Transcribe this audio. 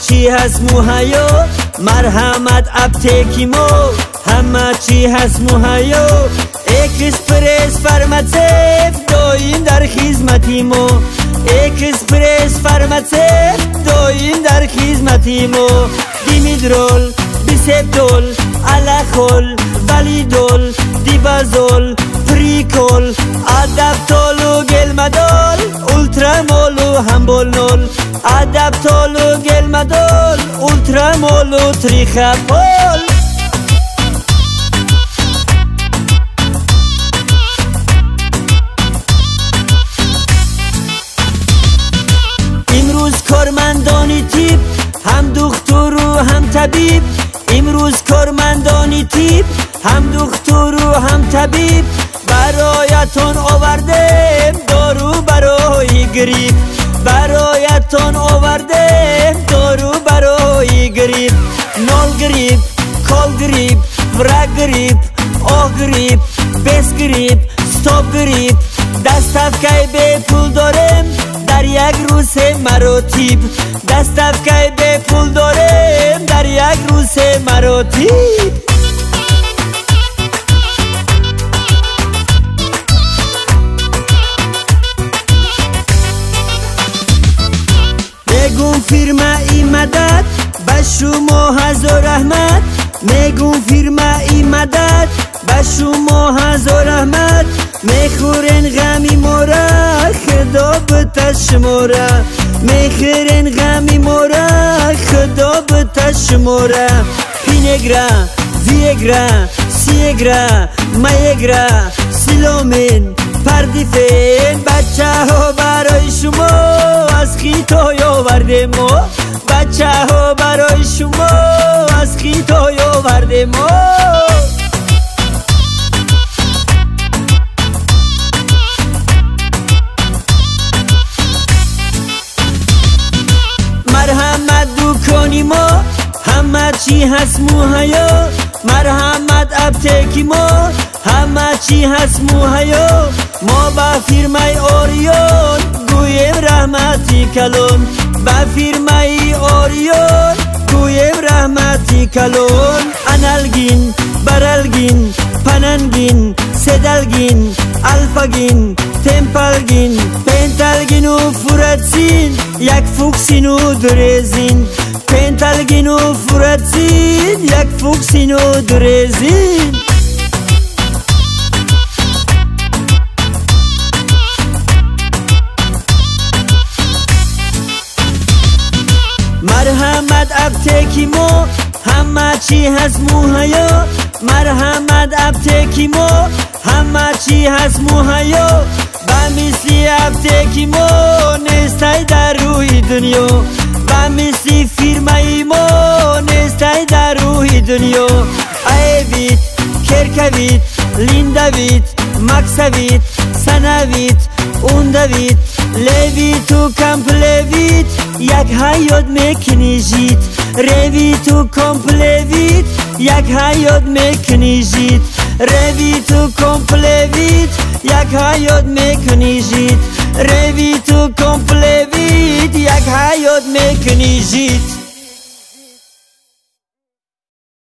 چی هست مهیا مرحمت ابتکی مو همه چی هست مهیا اکسپرس فرماسیف دایم در خدمتی مو اکسپرس فرماسیف دایم در خدمتی مو دیمیدرول بیسپتول الاخول والیدول دیبازول پریکول ادپتول و گلمدول اولترامول و همبولنول ادپتول و گلمدول اولترامول و تریخاپول امروز کارمندانی تیپ هم دکتر و هم طبیب امروز کارمندانی تیپ هم دکتر و هم طبیب برایتون آورده دارو برای گریپ برایتون آورده دارو برای گریپ نول گریپ کال گریپ ورق گریپ آه گریپ بس گریپ ستاپ گریپ دستافکای به پول دارم در یک روز مراتب دستافکای به پول دارم در یک روز مراتب میگم فیرما ای مدد به شما هزار رحمت میگم فیرما ای مدد به شما هزار رحمت میخورن غمی مورا خدا بتشمورا میخورن غمی مورا خدا بتشمورا پینگرا ویگرا سیگرا مایگرا سیلومین پردیفین بچه ها برای شما از خیتای آورده ما بچه ها برای شما از خیتای آورده ما مرحمت دکانی ما همه چی هست مهیا مرحمت ابتکی ما همه چی هست مهیا ما با فیرمای آریون گویم رحمتی کلون با فیرمای آریون گویم رحمتی کلون انالگین برالگین پننگین سدالگین الفاگین تمپالگین پنتالگین و فوراتسین یک فوکسین و درزین پنتالگین و فوراتسین یک فوکسین و درزین مرحمت ابتکی مو همه چی هست مهیا مرحمت ابتکی مو همه چی هست مهیا با مثلی ابتکی مو نیستای در روی دنیا با مثلی فیرمای مو نیستای در روی دنیا ایویت کرکویت لیندویت مکسویت سنویت اوندویت لویت و کمپلویت یک حیات میکنیجید رویت و کمپلویت یک حیات میکنیجید رویت و کمپلویت یک حیات میکنیجید رویت و کمپلویت یک حیات میکنیجید